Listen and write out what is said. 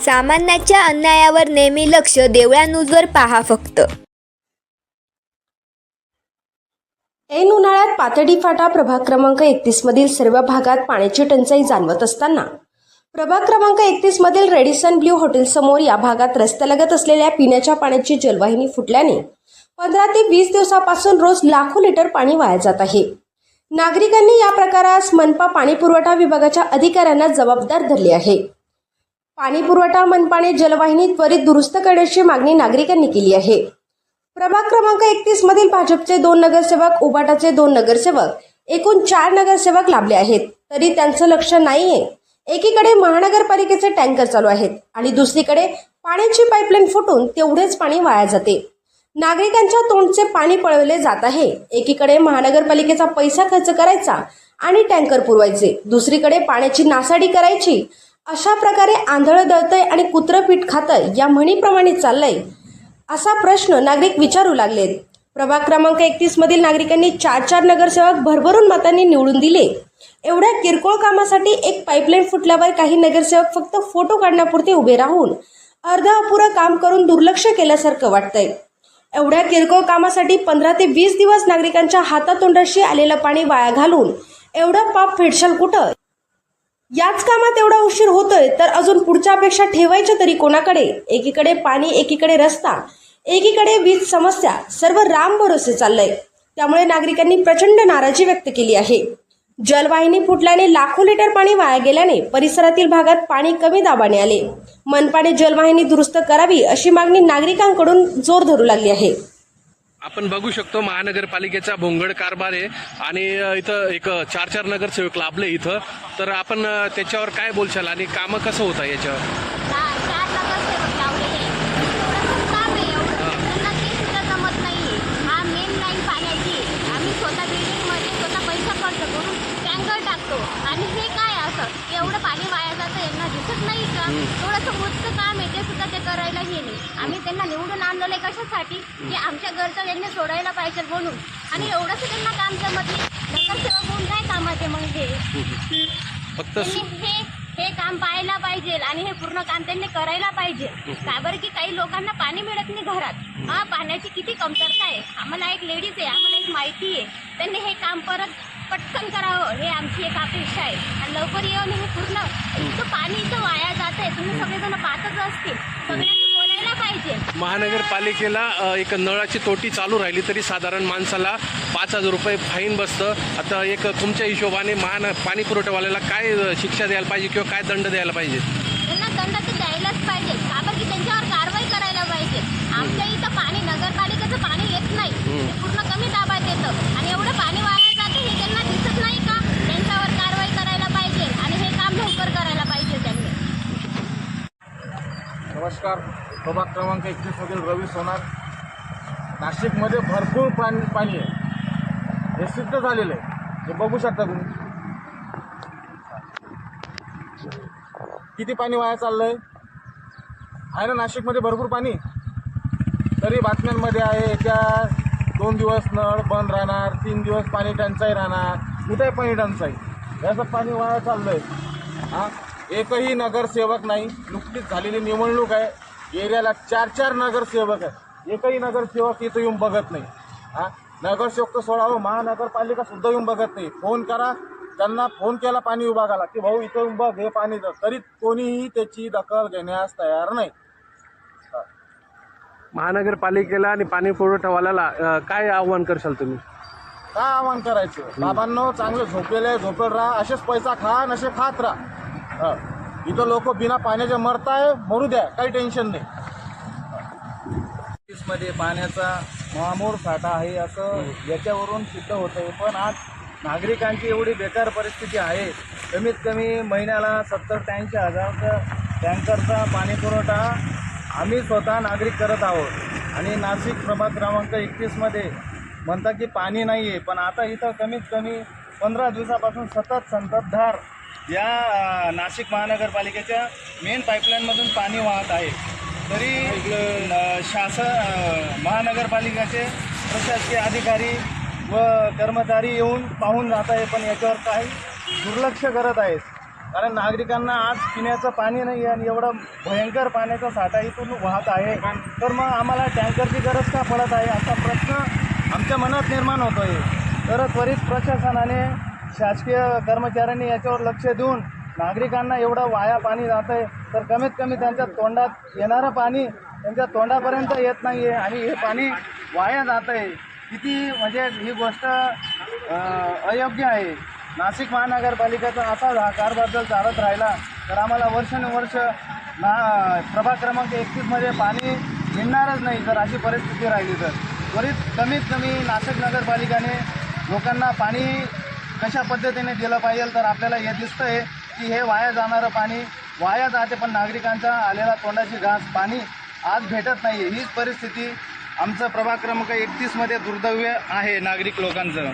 सामान्याच्या अन्यायावर नेहमी लक्ष देवळा न्यूजवर पहा फक्त. ऐन उन्हाळ्यात पाथर्डी फाटा प्रभाग क्रमांक 31 मधील सर्व भागात पाण्याची टंचाई जाणवत असताना प्रभाग क्रमांक 31 मधील रेडिसन ब्ल्यू हॉटेल समोर या भागात रस्त्यालगत असलेल्या पिण्याच्या पाण्याची जलवाहिनी फुटल्याने 15 ते 20 दिवसापासून रोज लाखो लिटर पाणी वाया जात आहे. नागरिकांनी या प्रकारास मनपा पाणी पुरवठा विभागाच्या अधिकाऱ्यांना जबाबदार धरले आहे. पाणी पुरवठा मनपाने जलवाहिनी त्वरित दुरुस्त करण्याची मागणी नागरिकांनी केली आहे. प्रभाग क्रमांक 31 मधील भाजपचे 2 नगरसेवक, उबाटाचे 2 नगरसेवक, एकूण 4 नगरसेवक लाभले आहेत, तरी त्यांचं लक्ष नाहीये. एकीकडे महानगरपालिकेचे टँकर चालू आहेत आणि दुसरीकडे पाण्याची पाईपलाईन फुटून तेवढेच पाणी वाया जाते. नागरिकांच्या तोंडचे पाणी पळवले जात आहे. एकीकडे महानगरपालिकेचा पैसा खर्च करायचा आणि टँकर पुरवायचे, दुसरीकडे पाण्याची नासाडी करायची. अशा प्रकारे आंधळं दळतंय आणि कुत्रं पीठ खातंय या म्हणीप्रमाणे चाललंय असा प्रश्न नागरिक विचारू लागलेत. प्रभाग क्रमांक 31 मधील नागरिकांनी 4 नगरसेवक भरभरून मतांनी निवडून दिले. एवढ्या किरकोळ कामासाठी एक पाईपलाईन फुटल्यावर काही नगरसेवक फक्त फोटो काढण्यापुरते उभे राहून अर्ध अपुरं काम करून दुर्लक्ष केल्यासारखं वाटतंय. एवढ्या किरकोळ कामासाठी 15 ते 20 दिवस नागरिकांच्या हातातोंडाशी आलेलं पाणी वाया घालून एवढं पाप फेडशाल कुठं? याच कामात एवढा उशीर होतोय तर अजून पुढच्या अपेक्षा ठेवायच्या तरी कोणाकडे? एकीकडे पाणी, एकीकडे रस्ता, एकीकडे वीज समस्या, सर्व राम भरोसे चाललंय. त्यामुळे नागरिकांनी प्रचंड नाराजी व्यक्त केली आहे. जलवाहिनी फुटल्याने लाखो लिटर पाणी वाया गेल्याने परिसरातील भागात पाणी कमी दाबाने आले. मनपाने जलवाहिनी दुरुस्त करावी अशी मागणी नागरिकांकडून जोर धरू लागली आहे. आपण बघू शकतो महानगरपालिकेचा भोंगळ कारभार आहे आणि इथं एक 4 नगरसेवक लाभले इथं. तर आपण त्याच्यावर काय बोलशाल आणि कामं कसं होतं याच्यावर? आणि हे काय असं एवढं पाणी वाया जातं, यांना दिसत नाही का? थोडंसं मोजकं काम आहे ते सुद्धा ते करायला हे नाही. आम्ही त्यांना निवडून आणलेलं आहे कशासाठी की आमच्या घरचं त्यांनी सोडायला पाहिजे म्हणून, आणि एवढंच त्यांना काम जमत नाही. नगरसेवक होऊन काय कामाचे मग हे फक्त हे काम पाहायला पाहिजे आणि हे पूर्ण काम त्यांनी करायला पाहिजे. का बरं की काही लोकांना पाणी मिळत नाही घरात. पाण्याची किती कमतरता आहे. आम्हाला एक लेडीज आहे, आम्हाला एक माहिती आहे. त्यांनी हे काम परत पटकन करावं हे आमची एक अपेक्षा आहे. आणि लवकर येऊन हे पूर्ण इतकं पाणी इथं वाया जात आहे. तुम्ही सगळेजण पाहतच असतील. सगळ्यांनी बोलायला पाहिजे. महानगरपालिकेला एक नळाची तोटी चालू राहिली तरी साधारण माणसाला 5,000 रुपये फाईन बसतं. आता एक तुमच्या हिशोबाने पाणी पुरवठावाल्याला काय शिक्षा द्यायला पाहिजे किंवा काय दंड द्यायला पाहिजे? त्यांना दंड तर द्यायलाच पाहिजे. का बरं की त्यांच्यावर कारवाई करायला पाहिजे. आमच्या इथं पाणी नगरपालिकेचं पाणी येत नाही, पूर्ण कमी दाबात येतं आणि एवढं पाणी वाया जातं हे त्यांना दिसत नाही का? त्यांच्यावर कारवाई करायला पाहिजे आणि हे काम लवकर करायला पाहिजे त्यांनी. नमस्कार. प्रभाग क्रमांक 31 मधील रवी सोनार. नाशिकमध्ये भरपूर पाणी आहे, हे सिद्ध झालेलं आहे. हे बघू शकता तुम्ही किती पाणी वाया चाललंय. आहे ना नाशिकमध्ये भरपूर पाणी, तरी बातम्यांमध्ये आहे येत्या 2 दिवस नळ बंद राहणार, 3 दिवस पाणी टंचाई राहणार. कुठे पाणी टंचाई? याचं पाणी वाया चाललंय. एकही नगरसेवक नाही. नुकतीच झालेली निवडणूक आहे, एरियाला 4 नगरसेवक आहे. एकही नगरसेवक इथं येऊन बघत नाही. नगरसेवक तर सोडावं, महानगरपालिका सुद्धा येऊन बघत नाही. फोन करा, त्यांना फोन केला पाणी विभागाला की भाऊ इथं येऊन बघ हे पाणी, तरी कोणीही त्याची दखल घेण्यास तयार नाही. महानगरपालिकेला आणि पाणी पुरवठावाल्याला काय आव्हान करशाल तुम्ही? काय आव्हान करायचं? बाबांनो, चांगले झोपेल राहा, असेच पैसा खा आणि असे खात राहा. इथं लोक बिना पाण्याचे मरताय, मरू द्या, काही टेन्शन नाही. मध्ये पाण्याचा महामोर साठा आहे असं याच्यावरून सिद्ध होतं आहे. पण आज नागरिकांची एवढी बेकार परिस्थिती आहे. कमीत कमी महिन्याला 70 ते 80 हजारचा टँकरचा पाणी पुरवठा आम्ही स्वतः नागरिक करत आहोत. आणि नाशिक प्रभाग क्रमांक 31 मध्ये म्हणतात की पाणी नाही आहे, पण आता इथं कमीत कमी 15 दिवसापासून सतत संततधार या नाशिक महानगरपालिकेच्या मेन पाईपलाईनमधून पाणी वाहत आहे. तरी महानगरपालिकेचे प्रशासकीय अधिकारी व कर्मचारी येऊन पाहून जात आहे, पण याच्यावर काही दुर्लक्ष करत आहेत. कारण नागरिकांना आज पिण्याचं पाणी नाही आहे आणि एवढं भयंकर पाण्याचा साठा इथून वाहत आहे, तर मग आम्हाला टँकरची गरज का पडत आहे असा प्रश्न आमच्या मनात निर्माण होतो आहे. तर त्वरित प्रशासनाने शासकीय कर्मचाऱ्यांनी याच्यावर लक्ष देऊन नागरिकांना एवढं वाया पाणी जात आहे, तर कमीत कमी त्यांच्या तोंडात येणारं पाणी त्यांच्या तोंडापर्यंत येत नाही आहे आणि हे पाणी वाया जात आहे. किती म्हणजे ही गोष्ट अयोग्य आहे. नाशिक महानगरपालिकेचा असा हा कारभार जर चालत राहिला तर आम्हाला वर्षानुवर्ष प्रभाग क्रमांक 31मध्ये पाणी मिळणारच नाही जर अशी परिस्थिती राहिली तर. त्वरित कमीत कमी नाशिक नगरपालिकेने लोकांना पाणी कशा पद्धतीने दिलं पाहिजे, तर आपल्याला हे दिसतं आहे की हे वाया जाणारं पाणी वाया जाते, पण नागरिकांचा आलेला तोंडाची घास पाणी आज भेटत नाही. हीच परिस्थिती आमचं प्रभाग क्रमांक 31मध्ये दुर्दैव आहे नागरिक लोकांचं.